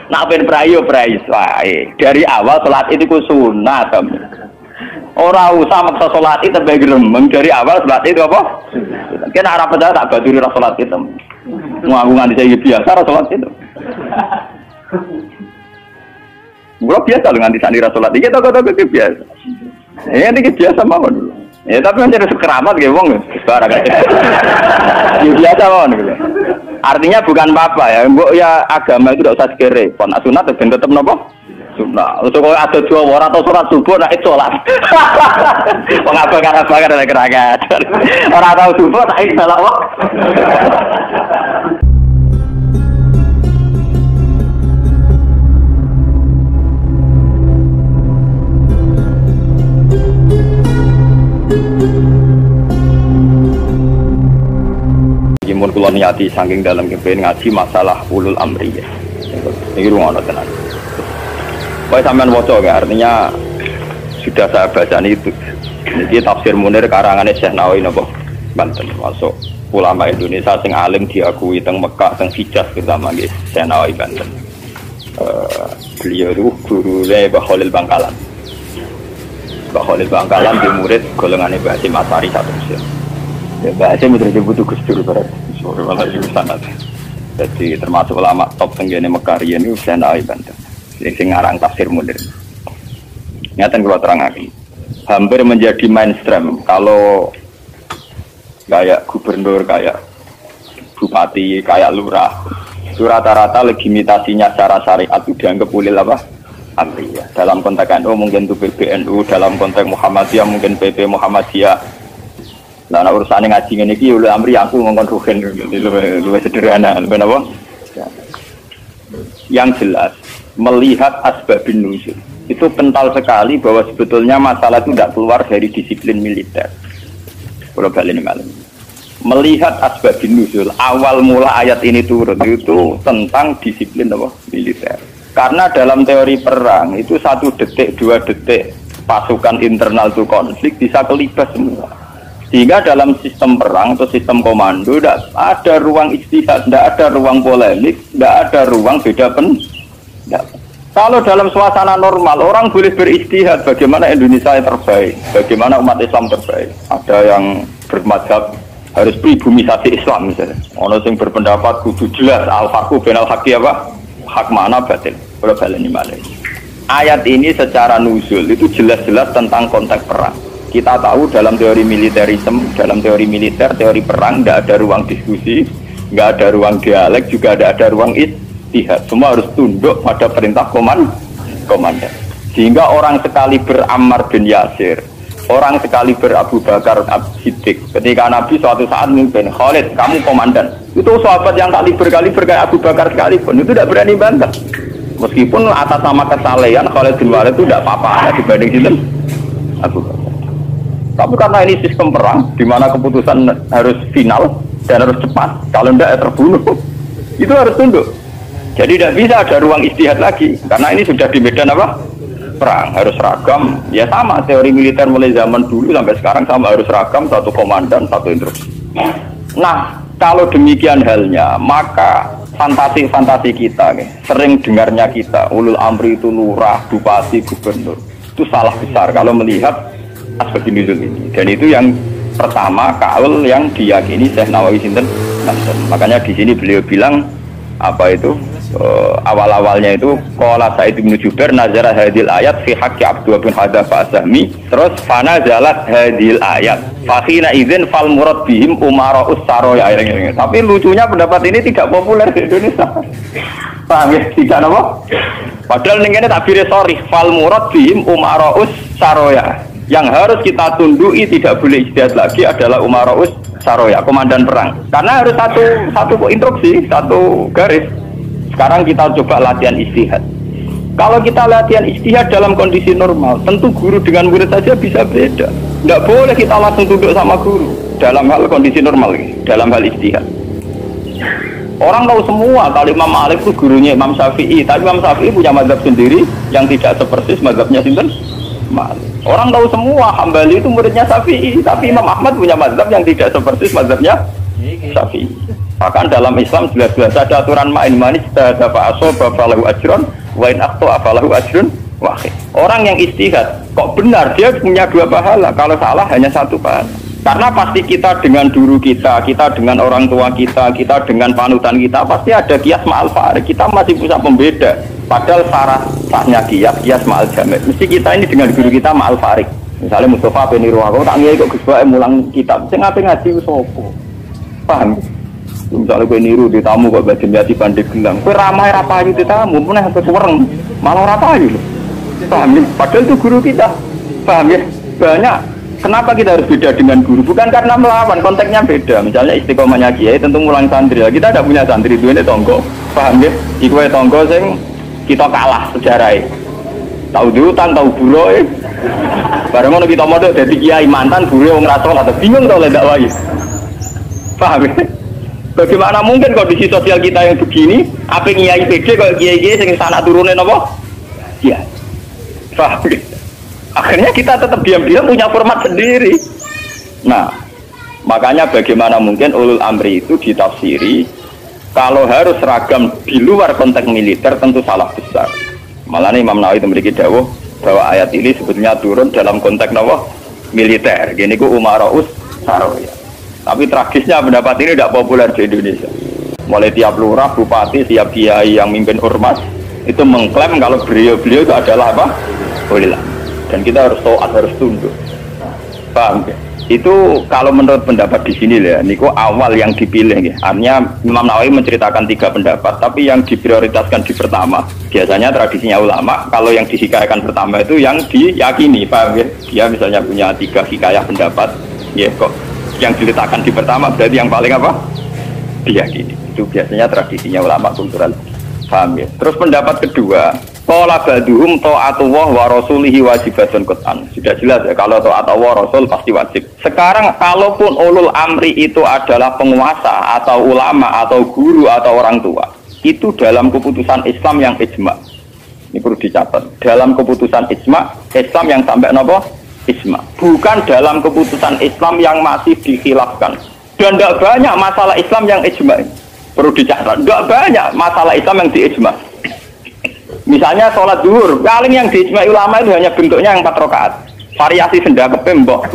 Nak ben prayo prais wae. Dari awal salat itu ku sunat. Ora usah maksa salat itu tambah gremeng dari awal salat itu apa? Kena arep pedah tak baturi ra salat itu. Ngaku nganti saya biasa ra salat itu. Gua biasa lho nganti sani ra salat iki toko-toko biasa. Ini biasa mawon dulu. Ya tapi kan jadi sekeramat gitu wong sekarang aja. Ya biasa mawon gitu. Artinya bukan apa-apa ya. Mbok ya agama itu tidak usah sekere. Pon sunat ben tetep napa? Sunat. Terus kok ada dua orang atau sholat subuh nak sholat. Wong abang-abang ada keragat. Ora tau subuh tak salah wae. Mun kula niati saking dalam kepen ngaji masalah ulul amri ya. Iki rungono tenan. Bae sampean waca ya, artinya sudah saya baca itu. Niki tafsir Munir karangane Syekh Nawawi napa? Banten masuk ulama Indonesia sing alim diakui teng Mekah teng Hijaz terutama nggih Syekh Nawawi Banten. Beliau itu guru Mbah Khalil Bangkalan. Mbah Khalil Bangkalan di murid golongane Mbah Hasyim Asari satu usia. Ya Mbah Hasyim butuh Gus Dur berarti. Sore malah sanad. Jadi termasuk ulama top tenggene Mekah riyen niku Syekh Nawawi Banten. Sing ngarang tafsir Munir. Ngaten kula terangake. Hampir menjadi mainstream kalau kayak gubernur, kayak bupati, kayak lurah. Itu rata-rata legitimasinya secara syariat itu dianggap ulil apa? Amri ya. Dalam konteks NU mungkin itu PBNU, dalam konteks Muhammadiyah mungkin PP Muhammadiyah. Nah, urusan ngaji ngene iki ulil amri aku ngongkon rugen luwih sederhana, luwih apa? Yang jelas melihat asbabun nuzul itu kental sekali bahwa sebetulnya masalah itu tidak keluar dari disiplin militer. Kalau balik malam melihat asbabun nuzul awal mula ayat ini turun itu tentang disiplin apa? Militer. Karena dalam teori perang itu 1 detik 2 detik pasukan internal itu konflik bisa kelibas semua. Sehingga dalam sistem perang atau sistem komando tidak ada ruang ijtihad, tidak ada ruang polemik, tidak ada ruang beda pendapat. Kalau dalam suasana normal orang boleh berijtihad bagaimana Indonesia yang terbaik, bagaimana umat Islam terbaik. Ada yang bermadzhab harus pribumisasi Islam misalnya. Orang yang berpendapat kudu jelas al-haqqu bainal haqqi apa? Hak mana batil. Kalau baleni malih. Ayat ini secara nuzul itu jelas-jelas tentang konteks perang. Kita tahu dalam teori militerisme, dalam teori militer, teori perang tidak ada ruang diskusi, nggak ada ruang dialek, juga tidak ada ruang ijtihad. Semua harus tunduk pada perintah komandan. Sehingga orang sekali Ammar bin Yasir, orang sekali Abu Bakar As-Siddiq. Ketika Nabi suatu saat memimpin, Khalid, kamu komandan. Itu sahabat yang kaliber kayak Abu Bakar sekalipun itu tidak berani bantah. Meskipun atas nama kesalehan Khalid bin Walid itu tidak apa-apa dibanding itu Abu Bakar. Tapi karena ini sistem perang, di mana keputusan harus final dan harus cepat, kalau tidak terbunuh, itu harus tunduk. Jadi tidak bisa ada ruang istihad lagi, karena ini sudah di medan apa? Perang, harus seragam. Ya sama, teori militer mulai zaman dulu sampai sekarang sama, harus seragam, satu komandan, satu instruksi. Nah, kalau demikian halnya, maka fantasi-fantasi kita, sering dengarnya kita, ulul amri itu lurah, bupati, gubernur, itu salah besar kalau melihat asbab nuzul ini. Dan itu yang pertama kaul yang diyakini Syekh Nawawi sinten. Makanya di sini beliau bilang apa itu awal-awalnya itu qala Sa'id bin Jubair nazara hadil ayat fi haqqi Abdullah bin Hadzafah As-Sahmi, terus fanazalat hadil ayat fa khina idzin fal murad bihim umara'us saraya. Tapi lucunya pendapat ini tidak populer di Indonesia. Paham ya? Tidak apa? Padahal ning kene takbire sorry fal murad bihim umara'us saraya. Yang harus kita tundui tidak boleh ijtihad lagi adalah umara'us saroya, komandan perang. Karena harus satu instruksi, satu garis. Sekarang kita coba latihan ijtihad. Kalau kita latihan ijtihad dalam kondisi normal, tentu guru dengan murid saja bisa beda. Tidak boleh kita langsung tunduk sama guru dalam hal kondisi normal, dalam hal ijtihad. Orang tahu semua kalau Imam Malik itu gurunya Imam Syafi'i, tapi Imam Syafi'i punya mazhab sendiri yang tidak sepersis mazhabnya sinten Malik. Orang tahu semua Hambali itu muridnya Syafi'i, tapi Imam Ahmad punya mazhab yang tidak seperti mazhabnya Syafi'i. Bahkan dalam Islam jelas-jelas ada aturan main manis ada fa'asoba falahu ajron wa in akhto'a falahu ajrun wahid. Orang yang istihad kok benar dia punya 2 pahala, kalau salah hanya 1 pahala. Karena pasti kita dengan guru kita, kita dengan orang tua kita, kita dengan panutan kita pasti ada kias ma'al farik. Kita masih bisa pembeda. Padahal sahnya kias ma'al jamek. Mesti kita ini dengan guru kita ma'al farik. Misalnya Mustafa bin Irwaho tak ngiyai kok Gus Bae mulang kitab. Sing ape ngaji ku sapa? Paham? Misalnya gue niru di tamu kok baca jati pandai gelang, gue ramai rapayu di tamu, mana sampai kuwereng, malah rapayu, paham ya? Padahal itu guru kita, paham ya? Banyak. Kenapa kita harus beda dengan guru? Bukan karena melawan, konteksnya beda. Misalnya istiqomahnya kiai tentu mulang santri, kita tidak punya santri, itu ini tonggo, paham ya? Iku tonggo sing kita kalah sejarahnya. Tahu diutang, tahu buruh, bareng ngono kita modal jadi kiai mantan buruh yang ngerasa atau bingung tau lek dakwah, paham ya? Bagaimana mungkin kondisi sosial kita yang begini, apa kiai PD kalau kiai-kiai sing sana turunin apa? Ya, paham. Akhirnya kita tetap diam-diam punya format sendiri. Nah, makanya bagaimana mungkin ulul amri itu ditafsiri kalau harus seragam di luar konteks militer tentu salah besar. Malah Imam Nawawi memiliki dawuh bahwa ayat ini sebetulnya turun dalam konteks apa? Militer. Gini ku umaraus saroya. Tapi tragisnya pendapat ini tidak populer di Indonesia. Mulai tiap lurah, bupati, tiap kiai yang mimpin ormas itu mengklaim kalau beliau-beliau itu adalah apa? Ulil. Dan kita harus taat, harus tunduk. Paham ya? Itu kalau menurut pendapat di sini ya, niku awal yang dipilih ya. Artinya Imam Nawawi menceritakan 3 pendapat, tapi yang diprioritaskan di pertama. Biasanya tradisinya ulama, kalau yang dihikayakan pertama itu yang diyakini, paham ya? Dia misalnya punya 3 hikayah pendapat, ya kok yang diletakkan di pertama berarti yang paling apa? Diyakini. Itu biasanya tradisinya ulama kultural. Paham ya? Terus pendapat kedua, qala ba'duhum ta'atullah wa rasulihi wajibatun qat'an. Sudah jelas ya kalau taat Allah Rasul pasti wajib. Sekarang kalaupun ulul amri itu adalah penguasa atau ulama atau guru atau orang tua, itu dalam keputusan Islam yang ijma. Ini perlu dicatat. Dalam keputusan ijma, Islam yang sampai napa? Ijma. Bukan dalam keputusan Islam yang masih dikhilafkan. Dan tidak banyak masalah Islam yang ijma. Perlu dicatat. Tidak banyak masalah Islam yang diijma. Misalnya sholat zuhur, paling yang diijma ulama itu hanya bentuknya yang 4 rakaat. Variasi senda kepembok.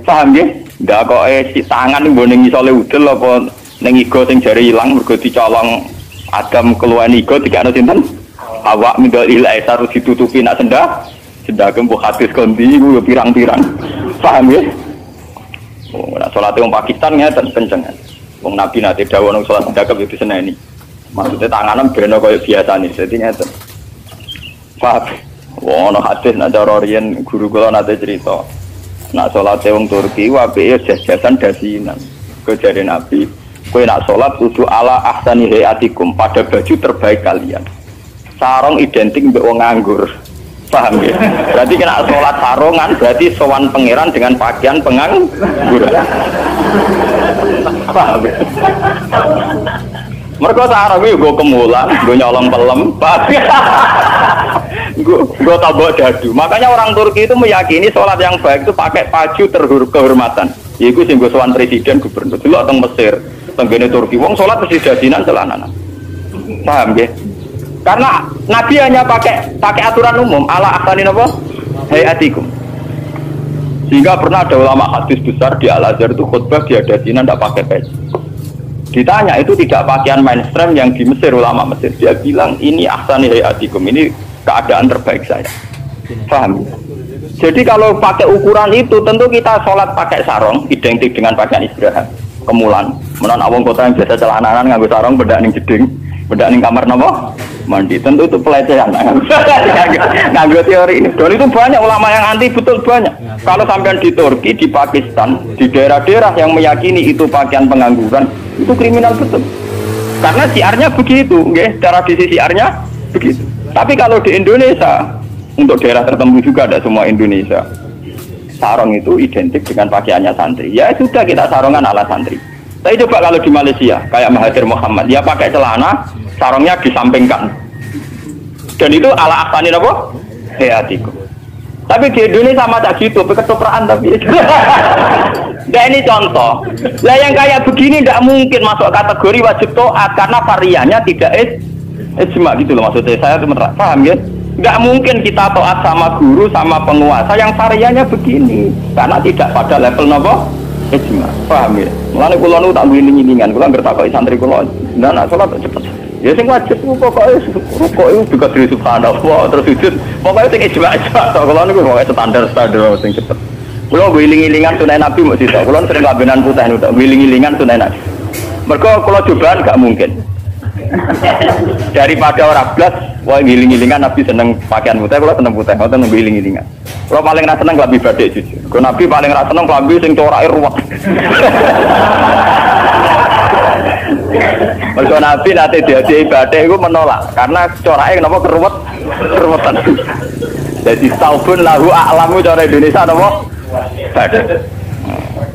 Paham ya? Tidak kok si tangan mbok ning isole udel apa ning igo sing jari ilang mergo dicolong Adam keluar igo dikane sinten? Awak mindal ilai harus ditutupi nak senda. Sedang mbok hadis kondi ku pirang-pirang. Paham ya? Oh, nek salate wong Pakistan ngeten kenceng. Wong Nabi nate dawuh nang salat sedekah itu seneni. Maksudnya tanganan beno kaya biasane. Dadi ngeten. Paham. Wong ana hadis nek cara riyen guru kula nate cerita. Nek salate wong Turki apike jajasan dasinan. Kok jare Nabi, kowe nek salat kudu ala ahsani hayatikum pada baju terbaik kalian. Sarung identik mbek wong nganggur. Paham ya? Berarti kena sholat sarungan, berarti sowan pangeran dengan pakaian pengangguran. Paham ya? Mereka sarung itu gue kemulan, gue nyolong pelem, gue tabok dadu. Makanya orang Turki itu meyakini sholat yang baik itu pakai baju kehormatan. Itu sih gue sowan presiden, gubernur. Dulu atau Mesir, tenggene Turki, wong sholat mesti dadinan celana. Paham ya? Karena Nabi hanya pakai aturan umum ala ahsani apa? Hayatikum. Sehingga pernah ada ulama hadis besar di Al-Azhar itu khutbah dia dasinan tidak pakai peci. Ditanya itu tidak pakaian mainstream yang di Mesir, ulama Mesir. Dia bilang ini ahsani hayatikum, ini keadaan terbaik saya. Paham? Jadi kalau pakai ukuran itu tentu kita sholat pakai sarung identik dengan pakaian istirahat. Kemulan, menon awang kota yang biasa celananan nganggo sarung bedak ning jeding, bedak ning kamar napa? Mandi. Tentu itu pelecehan. Nganggo teori ini. Dan itu banyak ulama yang anti, betul banyak. Kalau sampean di Turki, di Pakistan, di daerah-daerah yang meyakini itu pakaian pengangguran, itu kriminal betul. Karena siarnya begitu, nggih, tradisi siarnya begitu. Tapi kalau di Indonesia, untuk daerah tertentu juga ada semua Indonesia. Sarung itu identik dengan pakaiannya santri. Ya sudah kita sarungan ala santri. Tapi coba kalau di Malaysia, kayak Mahathir Muhammad, dia pakai celana, sarungnya disampingkan. Dan itu ala ahsani apa? Hayatikum. Tapi di Indonesia sama tak gitu, ketoprak tapi. Nah ini contoh. Lah yang kayak begini tidak mungkin masuk kategori wajib taat karena variannya tidak ijma gitu loh maksudnya. Saya paham ya? Nggak mungkin kita taat sama guru sama penguasa yang variannya begini karena tidak pada level nopo ijma. Paham ya? Mulane kula nu tak ngiling-ngilingan, kula ngertakoki santri kula. Nah salat cepet. Ya sing wajib pokoke itu juga dari subhanallah terus sujud. Pokoke sing ijma aja. Kula niku pokoke standar sing cepet. Kula ngiling-ngilingan sunah Nabi mok sita. Kula sering labenan putih niku tak ngiling-ngilingan sunah Nabi. Mergo kula cobaan gak mungkin. Daripada orang blas, wah giling-gilingan Nabi seneng pakaian putih, kalau seneng putih, kalau seneng giling-gilingan. Kalau paling rasa seneng lebih badai jujur. Kalau Nabi paling rasa seneng lebih sing corak ruwet. Mergo Nabi nanti dia ibadah itu menolak karena coraknya kenapa keruwetan. Jadi taubun lahu a'lamu cara Indonesia kenapa badai.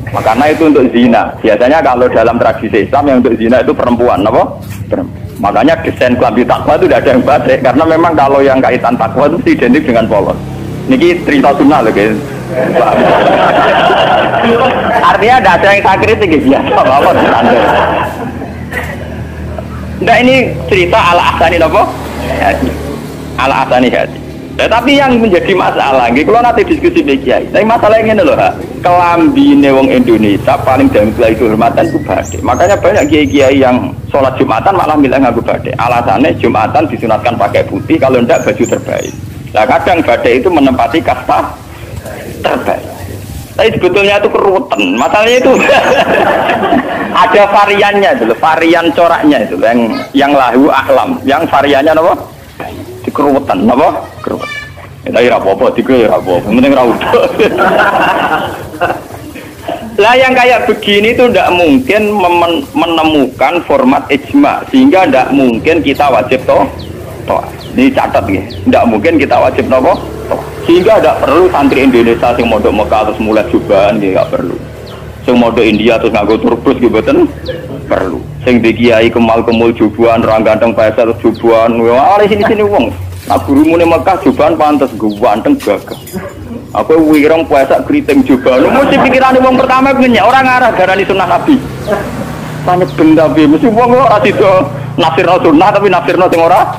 Makanya itu untuk zina. Biasanya kalau dalam tradisi Islam yang untuk zina itu perempuan, apa? Makanya desain klambi takwa itu tidak ada yang badai karena memang kalau yang kaitan takwa itu identik dengan polos. Niki cerita sunnah loh guys. Artinya tidak ada yang saya kritik biasa apa standar. Nah ini cerita ala asani apa? Ala asani hati. Tapi yang menjadi masalah, kalau nanti diskusi kiai, tapi masalahnya ini loh, kelambine wong Indonesia paling dalam kehormatan itu badai. Makanya banyak kiai-kiai yang sholat Jumatan malah bilang ngaku badai. Alasannya Jumatan disunatkan pakai putih, kalau enggak baju terbaik. Nah kadang badai itu menempati kasta terbaik. Tapi sebetulnya itu keruwetan. Masalahnya itu ada variannya dulu, varian coraknya itu yang lahu a'lam, yang variannya apa? Keruwetan, apa? Keruwetan. Kita ira apa-apa, ira apa-apa. Penting ra udah. Lah yang kayak begini itu tidak mungkin menemukan format ijma sehingga tidak mungkin kita wajib toh. Ini catat ya. Tidak mungkin kita wajib toh. Sehingga tidak perlu santri Indonesia yang mondok Mekah terus mulai jubahan nggak perlu. Sing mondok India terus nganggo turbus gitu boten perlu. Sing di kiai kemal-kemul jubuhan, orang ganteng biasa terus jubuhan. Wah, sini-sini wong. Nah gurumu nih Mekah jubahan pantas ganteng gagah. Aku wirong puasa keriting jubahan. Mesti pikiran wong pertama punya orang arah darani sunnah Nabi. Tanya benda bi, mesti wong ora sido nafsirno sunnah tapi nafsirno sing ora.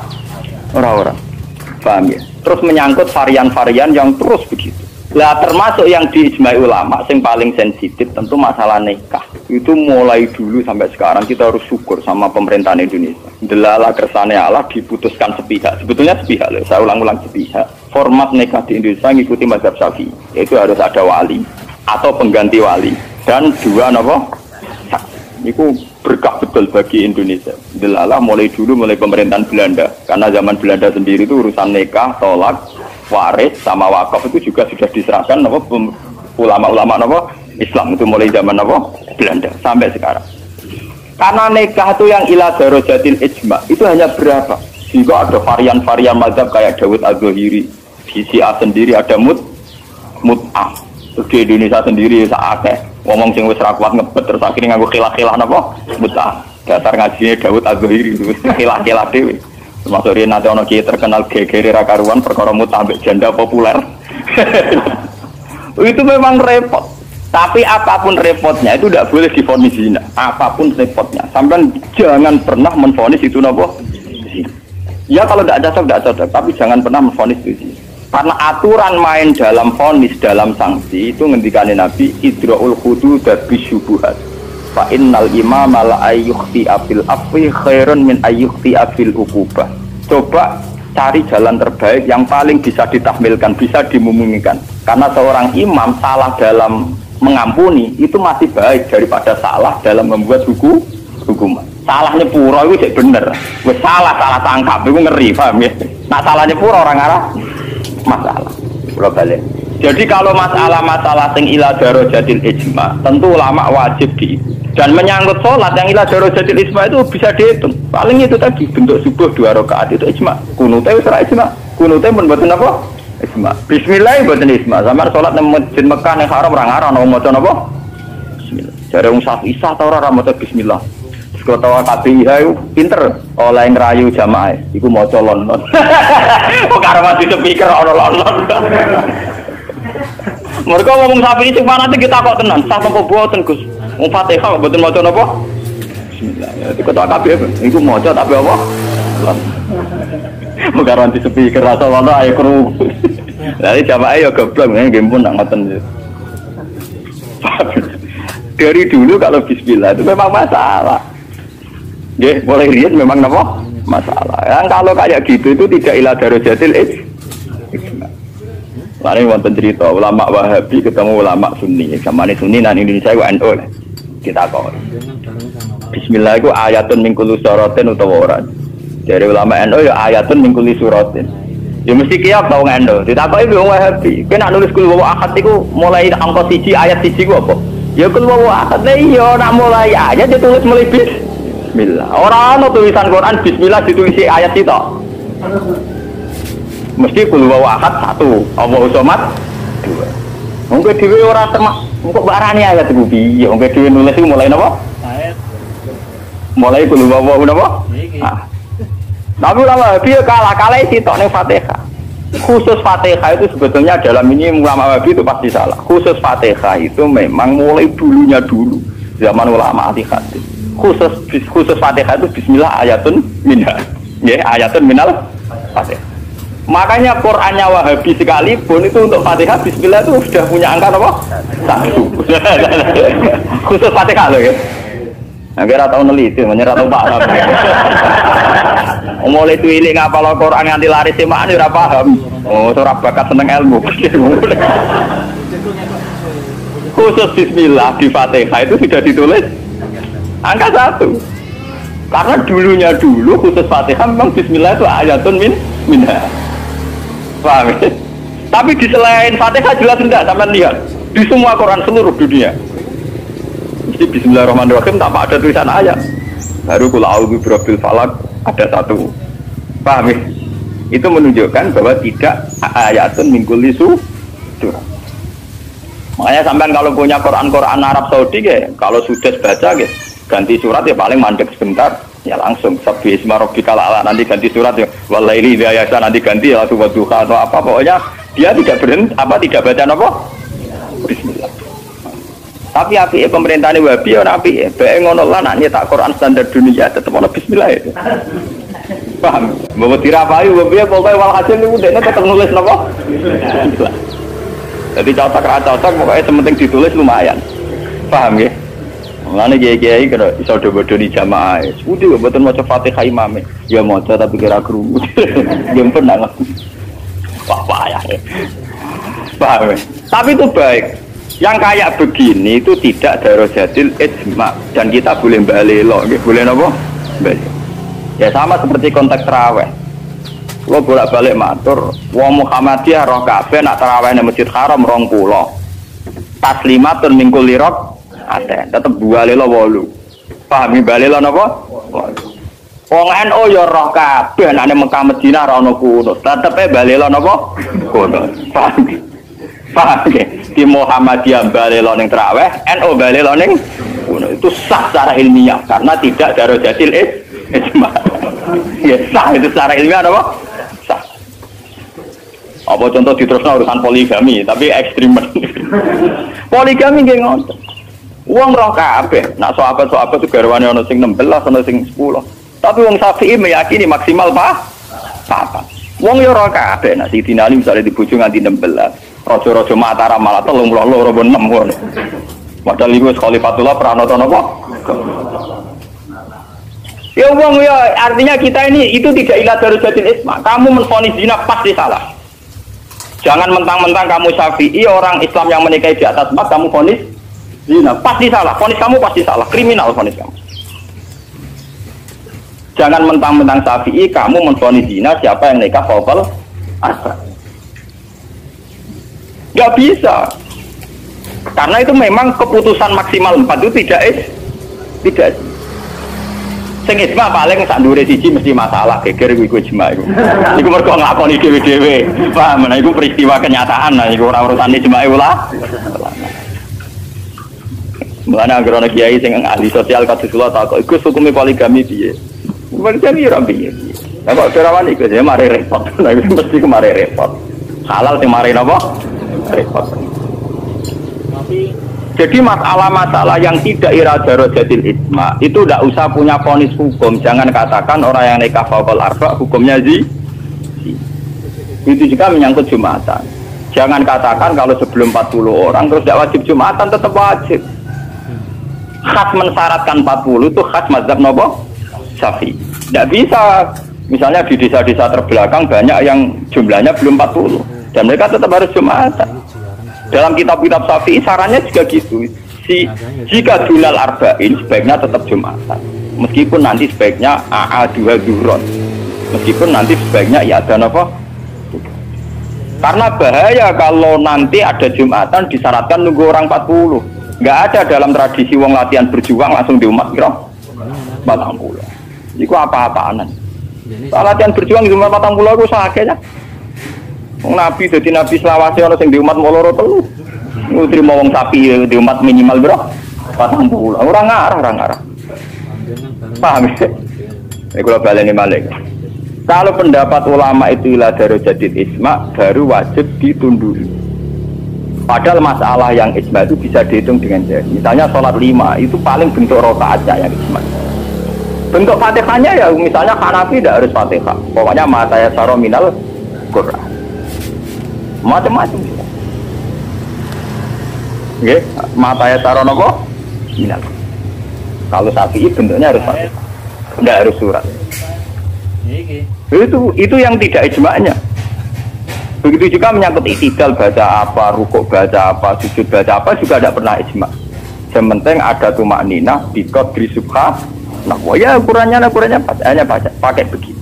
Paham ya? Terus menyangkut varian-varian yang terus begitu. Lah termasuk yang diijmai ulama yang paling sensitif tentu masalah nikah. Itu mulai dulu sampai sekarang kita harus syukur sama pemerintahan Indonesia. Delala kersane Allah diputuskan sepihak. Sebetulnya sepihak loh, saya ulang-ulang sepihak. Format nikah di Indonesia mengikuti mazhab Syafi'i. Yaitu harus ada wali atau pengganti wali dan dua napa? Itu berkah betul bagi Indonesia. Delala mulai pemerintahan Belanda. Karena zaman Belanda sendiri itu urusan nikah, tolak, waris sama wakaf itu juga sudah diserahkan apa ulama-ulama apa Islam itu mulai zaman apa Belanda sampai sekarang. Karena nikah itu yang ila darajatil ijma itu hanya berapa? Jika ada varian-varian mazhab kayak Dawud Az-Zahiri, di Syiah sendiri ada mut'ah. Terus di Indonesia sendiri saatnya ngomong sing wis ra kuat ngebet terus akhirnya nganggo khilah-khilah napa mut'ah. Dasar ngajine Dawud Az-Zahiri itu khilah-khilah dhewe. Termasuk dia nanti orang kiai terkenal gegeri rakaruan perkara mut'ah ambek janda populer. Itu memang repot. Tapi apapun repotnya itu tidak boleh divonis zina. Apapun repotnya, sampai jangan pernah menvonis itu napa zina. Ya kalau tidak cocok. Tapi jangan pernah menvonis itu zina. Karena aturan main dalam vonis, dalam sanksi itu ngendikane Nabi idraul hudud bisyubuhat. Fa innal imama la ayyukhti afil afwi khairun min ayyukhti afil uqubah. Coba cari jalan terbaik yang paling bisa ditahmilkan, bisa dimumingkan. Karena seorang imam salah dalam mengampuni itu masih baik daripada salah dalam membuat hukuman. Salahnya pura itu jadi bener. Wes salah tangkap itu ngeri, paham ya? Nah salahnya pura orang arah masalah. Kalau balik. Jadi kalau masalah-masalah sing ila darajatil ijma, tentu ulama wajib dan menyangkut sholat yang ila darajatil ijma itu bisa dihitung. Paling itu tadi bentuk subuh 2 rakaat itu ijma. Kunute wis ora ijma. Kunute pun mboten apa? Ijma. Bismillah mboten ijma. Sampeyan sholat nang Masjid Mekah ning haram ora ngarang ana maca napa? Bismillah. Jare wong Syafi'i ora maca bismillah. Ketua KPIH itu pinter oleh ngerayu jamaah. Iku maca lon-lon. Kok karo mati speaker ana lon-lon. Mereka ngomong Syafi'i sing fanatik kita kok tenan. Sah apa boten Gus? Wong Fatihah kok boten maca napa? Bismillah. Itu ketok kabeh iku maca tapi apa? Mugaran di sepi kerasa wae ayo kru. Lah jamaah ya goblok nggih pun nak ngoten. Dari dulu kalau bismillah itu memang masalah. Nggih, mulai riyen memang napa? Masalah. Yang kalau kayak gitu itu tidak ila darajatil ijma. Lalu wonten cerita ulama Wahabi ketemu ulama Sunni. Zamane Sunni nang Indonesia ku NU. Kita kok. Bismillah iku ayatun min kulli suratin utawa ora. Dari ulama NU ya ayatun min kulli suratin. Ya mesti kiyak tau NU. Ditakoki wong Wahabi, kowe nak nulis kul wa ahad iku mulai angka 1 ayat 1 ku apa? Ya kul wa ahad iya nak mulai ayat ditulis mulai bismillah. Ora ana tulisan Quran bismillah ditulis ayat itu. Mesti kul wa ahad 1, Allahu somad 2. Wong kowe dhewe ora temak, kok barani ayat iku piye? Wong kowe dhewe nulis iku mulai napa? Ayat. Mulai kul wa napa? Tapi ulama Wahabi kalah sitok ning Fatihah. Khusus Fatihah itu sebetulnya dalam ini ulama Wahabi itu pasti salah. Khusus Fatihah itu memang mulai dulunya dulu zaman ulama hadis. Khusus Fatihah itu bismillah ayatun minha. Nggih, ayatun minal Fatihah. Makanya Qur'annya Wahabi sekalipun itu untuk Fatihah bismillah itu sudah punya angka apa? 1. Khusus Fatihah loh ya. Agar atau neliti, menyerah atau paham. Mulai tuilik ngapal Al-Quran nganti laris semaan ora paham. Oh, ora bakat seneng ilmu. Khusus bismillah di Fatihah itu sudah ditulis angka 1. Karena dulunya dulu khusus Fatihah memang bismillah itu ayatun minha. Paham ya? Tapi di selain Fatihah jelas enggak, sampean lihat. Di semua Quran seluruh dunia. Mesti bismillahirrahmanirrahim tanpa ada tulisan ayat. Baru kul a'udzu birabbil falaq ada 1. Paham ya? Itu menunjukkan bahwa tidak ayatun min kulli surah. Makanya sampean kalau punya Quran Arab Saudi ya, kalau sudah baca ya, ganti surat ya paling mandek sebentar, ya langsung sabbi isma rabbikal a'la, nanti ganti surat ya walaili idza yasha, nanti ganti ya duha atau apa, pokoknya dia tidak berhenti tidak baca apa? Bismillah. Tapi api pemerintah ini Wahabi ya api, bae ngono lah nak nyetak Quran standar dunia tetap ana bismillah itu. Paham? Bawa dirapayu Wahabi pokoke walhasil niku dekne tetep nulis napa? Bismillah. Jadi cocok pokoknya sementing ditulis lumayan. Paham ya? Mulane kiai-kiai kena iso do-do di jamaah. Sudah mboten maca Fatihah imame. Ya maca tapi kira krungu. Yang pernah. Wah payah. Paham ya? Tapi itu baik. Yang kayak begini itu tidak darajatil ijma dan kita boleh balelo, boleh napa? Balik. Ya sama seperti konteks tarawih. Lo bolak-balik matur, wong Muhammadiyah roh kabeh nak tarawih nang Masjid Haram 20. Taslimatun min kulli ada, tetep balelo 8. Pahami balelo napa? Wong NU ya roh kabeh nek Mekah Madinah ra ono kunut, tetepe balelo napa? Kunut. Paham? Paham ya? Di Muhammadiyah balelo ning tarawih, NU balelo ning kunut. Itu sah secara ilmiah karena tidak darajatil ijma. Ya sah itu secara ilmiah apa? Sah. Apa contoh diterusno urusan poligami, tapi ekstrim. Poligami nggih ngoten. Wong roh kabeh, nak sahabat-sahabat itu garwane ana sing 16, ana sing 10. Tapi wong Syafi'i meyakini maksimal 4. Wong yo roh kabeh, nak Sidina Ali misale dibojo nganti 16. Raja-raja Mataram malah 32 apa 6 ngono. Padahal iku Khalifatullah pranata napa? Ya wong ya artinya kita ini itu tidak ila darajatil ijma. Kamu menvonis zina pasti salah. Jangan mentang-mentang kamu Syafi'i orang Islam yang menikahi di atas 4 kamu vonis zina pasti salah. Vonis kamu pasti salah, kriminal vonis kamu. Jangan mentang-mentang Syafi'i kamu menvonis zina siapa yang nikah fawqal asar. Gak bisa. Karena itu memang keputusan maksimal 4 itu tidak. Sing ijma paling sak ndure siji mesti masalah geger iku ijma iku. Iku mergo nglakoni dhewe-dhewe. Paham? Nah iku peristiwa kenyataan, nah iku ora urusan ijma ulama. Mulane anggere ana kiai sing ahli sosial kados kula tak kok iku hukume poligami piye? Poligami ora piye. Lah kok ora wani iku ya mari repot. Lah mesti kemari repot. Halal sing mari napa? Repot. Jadi masalah-masalah yang tidak iradarojatil ijma itu tidak usah punya vonis hukum. Jangan katakan orang yang nikah faqal arba hukumnya itu juga menyangkut Jumatan. Jangan katakan kalau sebelum 40 orang terus tidak wajib Jumatan, tetap wajib. Khas mensyaratkan 40 itu khas mazhab nopo Syafi'i. Tidak bisa. Misalnya di desa-desa terbelakang banyak yang jumlahnya belum 40 dan mereka tetap harus Jumatan. Dalam kitab-kitab Syafi'i sarannya juga gitu. Jika dunal arba'in sebaiknya tetap Jumatan. Meskipun nanti sebaiknya AA2 duron. Meskipun nanti sebaiknya ya ada apa? Karena bahaya kalau nanti ada Jumatan disyaratkan nunggu orang 40. Nggak ada dalam tradisi wong latihan berjuang langsung di umat kira 40. Itu apa-apaanan. Latihan berjuang di umat 40 aku sakitnya. Nabi jadi nabi selawase orang yang di umat moloro telu. Terima wong sapi di umat minimal bro 40. Orang ngarah. Paham ya? Ini kalau baleni malik. Kalau pendapat ulama itu ilah darajatid ijma baru wajib ditunduk. Padahal masalah yang ijma itu bisa dihitung dengan jari. Misalnya sholat 5 itu paling bentuk rokaatnya yang ijma. Bentuk fatihahnya ya misalnya Hanafi tidak harus fatihah. Pokoknya mata ya saro minal Quran. Macam-macam. Oke, mata ya saro nopo minal. Kalau Syafi'i bentuknya harus fatihah. Tidak harus surat. Itu yang tidak ijma'nya. Begitu juga menyangkut itidal baca apa, rukuk baca apa, sujud baca apa juga tidak pernah ijma'. Sementing ada tumak ninah di qadri subha. Nah, ya ukurannya hanya pakai begitu.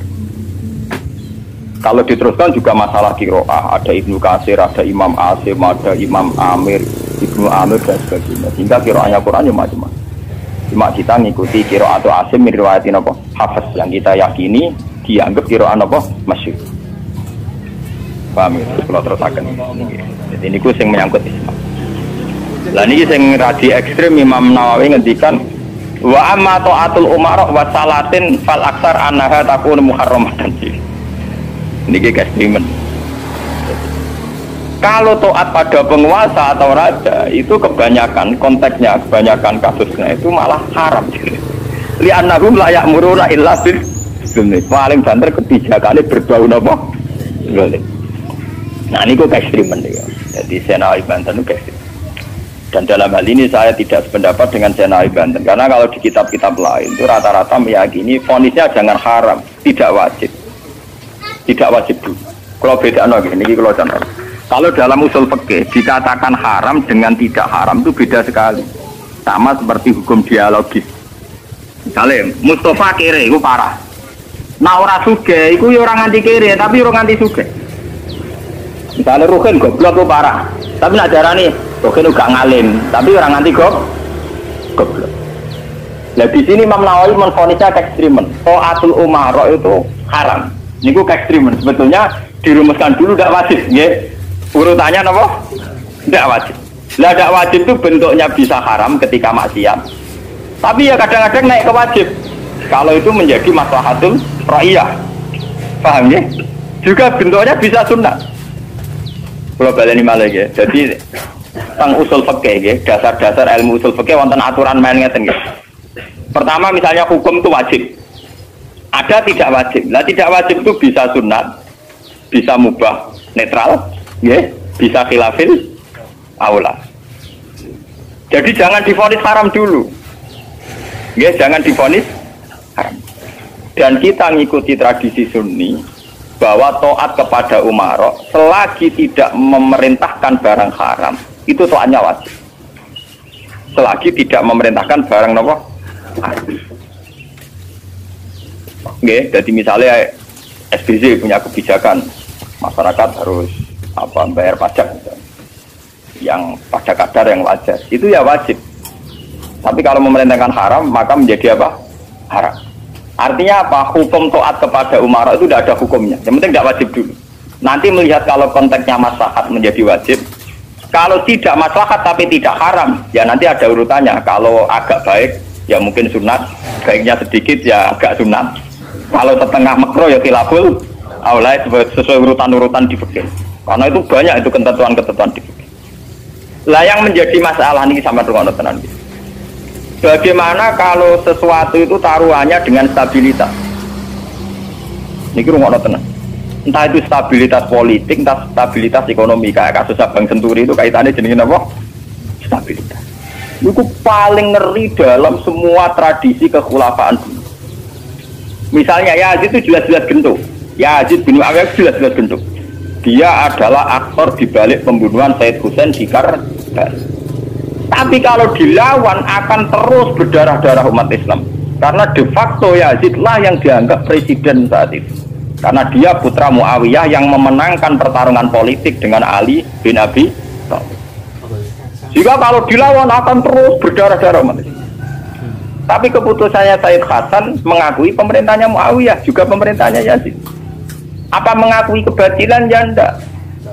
Kalau diteruskan juga masalah qiraah, ada Ibnu Katsir, ada Imam Asim, ada Imam Amir, Ibnu Amir dan sebagainya. Sehingga qiraahnya Quran macam-macam. Cuma kita ngikuti qiraah atau Asim min riwayatin apa? Hafiz yang kita yakini dianggap qiraah apa? Masyhur. Paham ya? Kalau terusakan jadi ini ku yang menyangkut Islam. Lah ini yang radi ekstrim Imam Nawawi ngendikan wa amma ta'atul umara wa salatin fal aksar annaha takun muharramatan. Ini ekstremen. Kalau taat pada penguasa atau raja itu kebanyakan konteksnya, kebanyakan kasusnya itu malah haram. Li'annahum la ya'muruna illa bil sunnah. Paling banter kebijakannya berbau napa? Nah ini kok ekstremen ya. Jadi Senawi Banten itu ekstrim. Dan dalam hal ini saya tidak sependapat dengan Senawi Banten karena kalau di kitab-kitab lain itu rata-rata meyakini vonisnya jangan haram, tidak wajib dulu. Kalau beda ini kalau contoh. Kalau dalam usul fikih dikatakan haram dengan tidak haram itu beda sekali. Sama seperti hukum dialogis. Misalnya Mustafa kere itu parah. Nah orang suge itu ya orang anti kere tapi orang anti suge. Misalnya Ruhin goblok itu parah, tapi nak darani Ruhin itu gak ngalim, tapi orang anti goblok. Nah di sini Imam Nawawi menfonisnya ekstremen. Ta'atul umara itu haram. Ini ku ekstremen. Sebetulnya dirumuskan dulu tidak wajib, ya. Urutannya apa? Tidak wajib. Lah tidak wajib itu bentuknya bisa haram ketika maksiat. Tapi ya kadang-kadang naik ke wajib. Kalau itu menjadi maslahatul ra'iyah. Paham ya? Juga bentuknya bisa sunnah. Kalau baleni malah ya. Jadi tentang usul fikih ya, dasar-dasar ilmu usul fikih wonten aturan main ngeten ya. Pertama misalnya hukum itu wajib. Ada tidak wajib. Nah tidak wajib itu bisa sunat, bisa mubah, netral, ya, bisa khilafil aula. Jadi jangan divonis haram dulu. Ya, jangan divonis haram. Dan kita ngikuti tradisi Sunni bahwa taat kepada umara selagi tidak memerintahkan barang haram itu taatnya wajib. Selagi tidak memerintahkan barang apa? Oke, jadi misalnya SBZ punya kebijakan masyarakat harus bayar pajak yang pada kadar yang wajar itu ya wajib. Tapi kalau memerintahkan haram maka menjadi apa? Haram. Artinya apa? Hukum taat kepada umara itu tidak ada hukumnya. Yang penting tidak wajib dulu. Nanti melihat kalau konteksnya maslahat menjadi wajib. Kalau tidak maslahat tapi tidak haram, ya nanti ada urutannya. Kalau agak baik, ya mungkin sunat. Baiknya sedikit, ya agak sunat. Kalau setengah makro, ya khilaful aula sesuai urutan-urutan di fikih. Karena itu banyak itu ketentuan-ketentuan di fikih. Lah yang menjadi masalah ini sama dengan tenan. Bagaimana kalau sesuatu itu taruhannya dengan stabilitas? Ini rungokno tenan. Entah itu stabilitas politik, entah stabilitas ekonomi. Kayak kasus Bank Senturi itu kaitannya jenenge apa? Stabilitas. Itu paling ngeri dalam semua tradisi kekhulafaan dulu. Misalnya Yazid itu jelas-jelas gentuk. Yazid bin Muawiyah jelas-jelas gentuk. Dia adalah aktor di balik pembunuhan Said Hussein di Karbala. Tapi kalau dilawan akan terus berdarah-darah umat Islam. Karena de facto Yazid lah yang dianggap presiden saat itu. Karena dia putra Muawiyah yang memenangkan pertarungan politik dengan Ali bin Abi Thalib. Jika kalau dilawan akan terus berdarah-darah umat Islam. Tapi keputusannya Said Hasan mengakui pemerintahnya Muawiyah, juga pemerintahnya Yazid. Apa mengakui kebatilan? Ya enggak.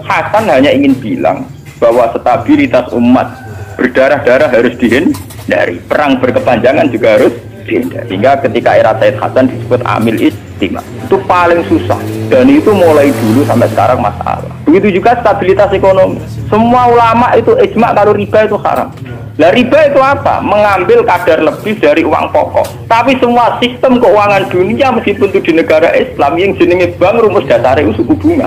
Hasan hanya ingin bilang bahwa stabilitas umat berdarah-darah harus dihindari. Perang berkepanjangan juga harus dihindari. Hingga ketika era Said Hasan disebut Amil Istimah. Itu paling susah. Dan itu mulai dulu sampai sekarang masalah. Begitu juga stabilitas ekonomi. Semua ulama itu ijma kalau riba itu haram. Lah riba itu apa? Mengambil kadar lebih dari uang pokok. Tapi semua sistem keuangan dunia meskipun itu di negara Islam yang jenenge bank rumus dasar itu suku bunga.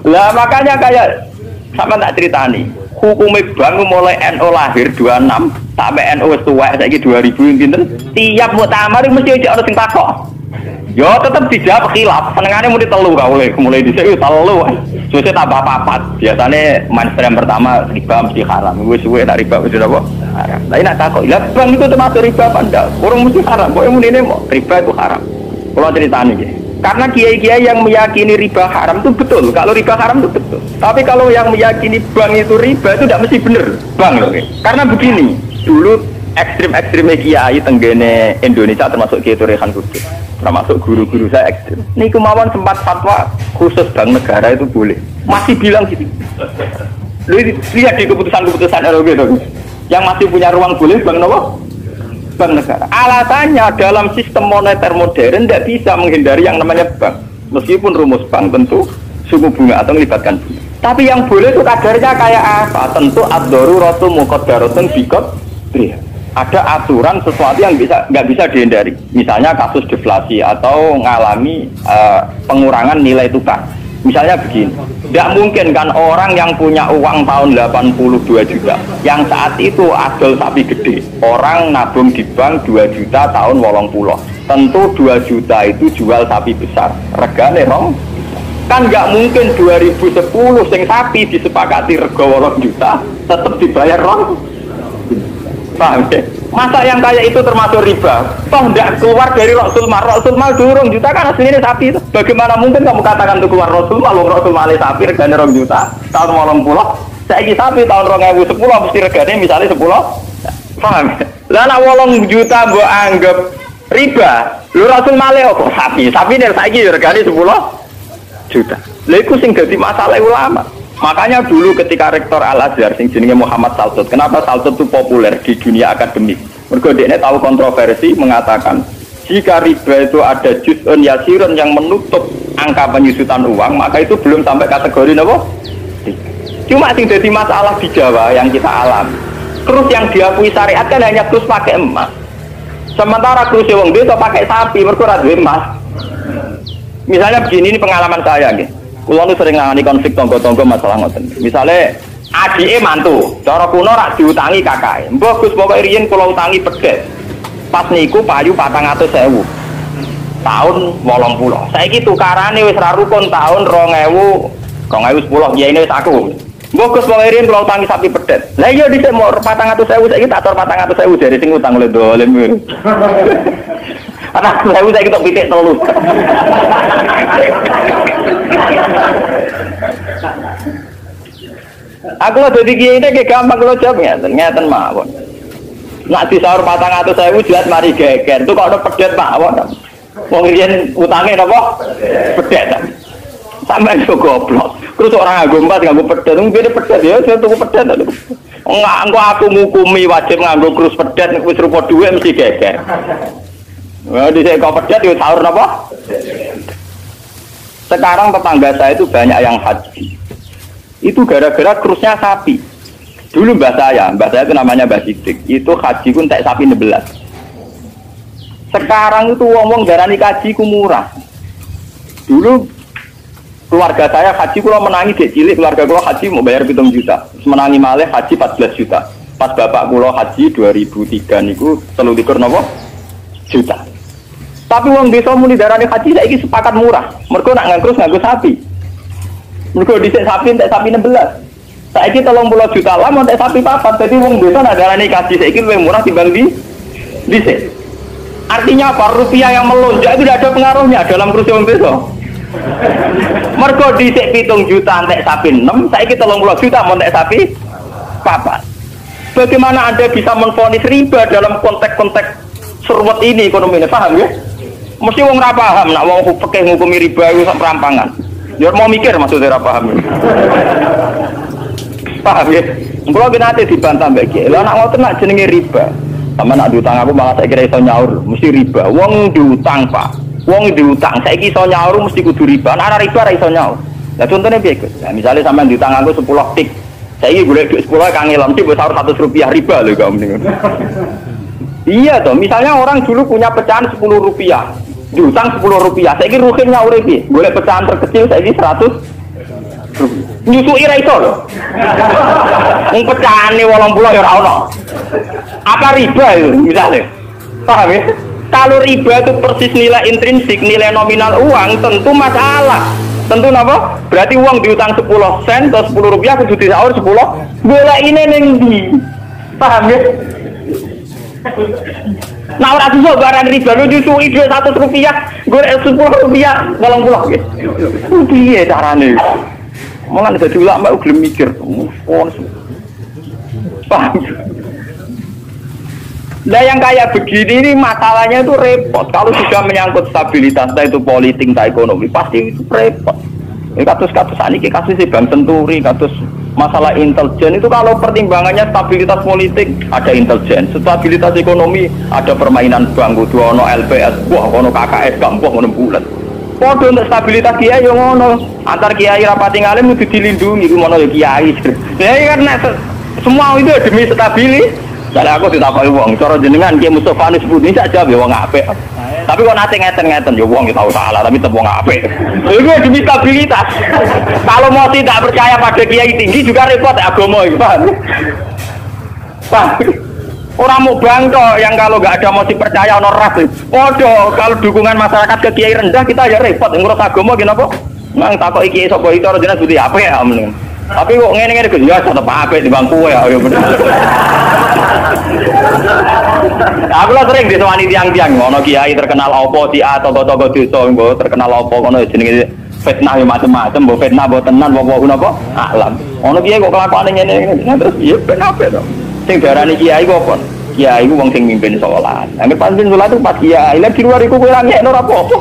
Lah makanya kayak sama tak ceritani. Hukumnya bank mulai NU lahir 26 sampai NU wis tuwek saiki 2000 pinten. Tiap muktamar mesti ana sing takok. Yo tetap dijawab khilaf. Senengane muni telu ka mulai dhisik telu. Suwe tambah papat. Biasane mainstream pertama riba mesti haram. Wis suwe nak riba wis apa? Haram. Lah nek takok, "Lah bang itu termasuk riba apa ndak?" Kurang mesti haram. Kok munine riba itu haram. Kalau ceritane nggih. Karena kiai-kiai yang meyakini riba haram itu betul. Kalau riba haram itu betul. Tapi kalau yang meyakini bank itu riba itu tidak mesti benar. Bang loh. Karena begini, dulu ekstrim-ekstrimnya kiai tenggene Indonesia termasuk Kiai Rehan Kudus. Termasuk guru-guru saya ekstrim. Ini kemauan sempat fatwa khusus bank negara itu boleh. Masih bilang gitu. Lihat di keputusan-keputusan ROG itu. Yang masih punya ruang boleh bank apa? Bank negara. Alasannya dalam sistem moneter modern tidak bisa menghindari yang namanya bank. Meskipun rumus bank tentu suku bunga atau melibatkan bunga. Tapi yang boleh itu kadarnya kayak apa? Tentu ad-daruratu muqaddaratun biqadriha. Ada aturan sesuatu yang nggak bisa dihindari. Misalnya kasus deflasi atau mengalami pengurangan nilai tukar. Misalnya begini, tidak mungkin kan orang yang punya uang tahun 82 juta, yang saat itu adol sapi gede, orang nabung di bank 2 juta tahun 80. Tentu 2 juta itu jual sapi besar, regane rong. Kan nggak mungkin 2010 sing sapi disepakati rega 8 juta, tetap dibayar rong. Paham ya? Masa yang kayak itu termasuk riba? Toh tidak keluar dari Rasul Mal durung juta kan aslinya sapi itu. Bagaimana mungkin kamu katakan itu keluar Rasul Mal? Rasul Mal sapi regane 2 juta tahun 80. Saiki sapi tahun 2010 mesti regane misalnya 10. Paham ya? Lah nek 8 juta mbok anggap riba. Lho Rasul Mal kok sapi? Sapi nek saiki regane 10 juta. Lha iku sing dadi masalah ulama. Makanya dulu ketika rektor Al-Azhar sing jenenge Muhammad Saltut, kenapa Saltut itu populer di dunia akademik? Mergo dekne tahu kontroversi mengatakan jika riba itu ada juz'un yasirun yang menutup angka penyusutan uang, maka itu belum sampai kategori apa? Cuma sing dadi masalah di Jawa yang kita alami. Terus yang diakui syariat kan hanya terus pakai emas. Sementara terus wong desa pakai sapi, mergo ora duwe emas. Misalnya begini, ini pengalaman saya nggih. Kulo nu sering ngani konflik tangga-tangga masalah ngoten. Misale adike mantu, cara kuno rak diutangi kakake. Mbok Gus pokoke riyen kula utangi pedet. Pas niku payu 400.000. Tahun 80. Saiki tukarane wis ra rukun tahun 2010 kiyaine wis aku. Mbok Gus pokoke riyen kula utangi sapi pedet. Lah iya dhisik mau 400.000 saiki tak tor 400.000 jare sing utang oleh dolim. Anak saya kita pitik telu. Aku lo jadi kiai ini gampang kalau jawabnya, ternyata mawon. Nak disaur 400.000 jelas mari geger. Itu kalau ada pedet mawon. Mungkin utangnya apa? Pedet. Sampai itu goblok. Terus orang nganggo empat nganggo pedet, mungkin pedet ya, saya tunggu pedet. Enggak, aku ngukumi wajib nganggo krus pedet, wis rupa duit mesti geger. Wah, di sini kau pedet itu sahur apa? Sekarang tetangga saya itu banyak yang haji. itu gara-gara krusnya sapi. Dulu mbah saya itu namanya Mbah Sidik, itu haji ku entek sapi 16. Sekarang itu wong-wong darani haji ku murah. Dulu keluarga saya haji kula menangi dek cilik, keluarga kula haji mau bayar 7 juta. Menangi malih haji 14 juta. Pas bapak kula haji 2003 niku 23 napa juta. Tapi wong desa muni darani haji saiki sepakat murah. Mergo nak nganggo sapi. Mergo dhisik sapi entek sapi 16. Saiki 30 juta lah entek sapi papat. Dadi wong desa nak darani haji saiki luwih murah timbang dhisik. Artinya apa? Rupiah yang melonjak itu tidak ada pengaruhnya dalam kursi wong desa. Mergo dhisik 7 juta entek sapi 6, saiki 30 juta entek sapi papat. Bagaimana Anda bisa menvonis riba dalam konteks-konteks serwet ini ekonomi ini, paham ya? Mesti wong ora paham, nak wong fikih ngukumi riba itu sak perampangan. Ya mau mikir maksudnya ora paham. Paham ya? Kalau kita nanti dibantah mbak Kiai, lah nak ngoten nak jenenge riba. Sama nak diutang aku malah saya kira iso nyaur, mesti riba. Wong diutang Pak, wong diutang, saiki iso nyaur mesti kudu riba. Nak riba ora iso nyaur. Lah contohnya piye Gus? Nah, misalnya sampean diutang aku 10 tik. Saiki golek duit 10 kangelan mesti mbok sahur 100 rupiah riba lho kamu ning. Iya toh, misalnya orang dulu punya pecahan 10 rupiah, diutang 10 rupiah, saiki ruhin nyaure piye? Golek pecahan terkecil saiki 100 nyusui ra iso lho. Wong pecahane 80 ya ora ono. Apa riba itu misalnya? Paham ya? Kalau riba itu persis nilai intrinsik, nilai nominal uang, tentu masalah. Tentu napa? Berarti uang diutang 10 sen atau 10 rupiah kudu disaur 10. Golek ini ning ndi? Paham ya? Nah ora iso barang riba lu nyusui duit 100 rupiah, golek 10 rupiah 80 nggih. Piye carane? Malah ada ulama mbak gelem mikir, paham? Nah yang kayak begini ini masalahnya itu repot. Kalau sudah menyangkut stabilitas, entah itu politik, entah ekonomi, pasti itu repot. Ini kasus-kasus ini kasus Bank Senturi, kasus masalah intelijen itu kalau pertimbangannya stabilitas politik ada intelijen, stabilitas ekonomi ada permainan bank, kudu ono LPS, wah ono KKS, gampang ono bulan. Podo untuk stabilitas kiai yang ngono, antar kiai rapati ngalim itu dilindungi, itu ngono ya kiai. Ya karena semua itu demi stabilitas. Jadi aku ditakoki wong, cara jenengan Ki Mustofa nis putih sak jawab ya wong apik. Tapi kok nate ngeten-ngeten ya wong tahu salah tapi tetep wong apik. Itu demi stabilitas. Kalau mau tidak percaya pada kiai tinggi juga repot agama itu, paham? Paham? Orang mau bangko yang kalau nggak ada motif percaya ono ras. Podo kalau dukungan masyarakat ke kiai rendah kita ya repot ngurus agama kenapa? Nang takoki kiai sapa iki cara jenengan putih apik ya mending. Tapi kok ngene-ngene Gus ya tetep apik di bangku ya bener. Aku lah sering disewani tiang-tiang ngono kiai terkenal apa si A tokoh-tokoh desa mbok terkenal apa ngono jenenge fitnah yo macam-macam mbok fitnah mbok tenan apa napa alam. Ngono kiai kok kelakuane ngene-ngene terus ya ben apik to. Sing diarani kiai kok apa? Kiai ku wong sing mimpin salat. Nek pas mimpin salat itu pas kiai, lek di luar iku kowe ra ngekno ora apa-apa.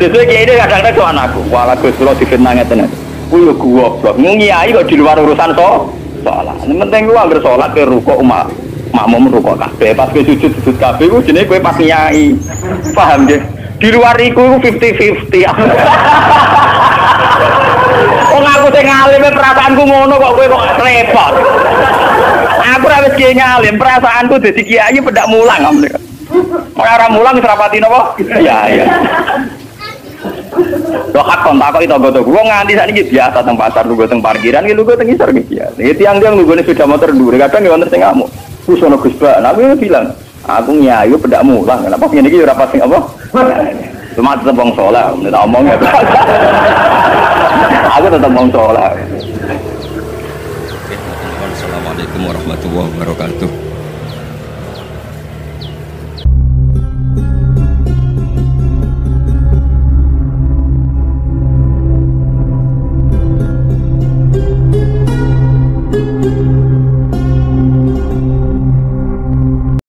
Sesuai kiai ini kadang-kadang soal anakku, walau Gus kula difitnah ngeten. Ku yo goblok. Kiai kok di luar urusan salat. Yang penting lu anggere salat ke rukuk makmum rukuk kabeh, pas ke sujud kabeh ku jenenge kowe pas nyai. Paham nggih? Di luar iku 50-50. Kok aku sing ngalim perasaanku ngono kok kowe kok repot. Aku ora wis kiai ngalim, perasaanku dadi kiai pendak mulang amne. Ora mulang wis rapati napa? Iya, iya. Lho hak kontak kok itu goto gua nganti sakniki biasa teng pasar lungguh teng parkiran iki lungguh teng isor iki ya. Iki tiang-tiang lungguhne sepeda motor dhuwur kadang ya wonten sing ngamuk. Wis ono Gus Ba, aku bilang, aku nyayu pendak mulang. Kenapa ngene iki ora pas sing apa? Cuma tetep wong saleh, nek omong ya. Aku tetep wong saleh. Assalamualaikum warahmatullahi wabarakatuh.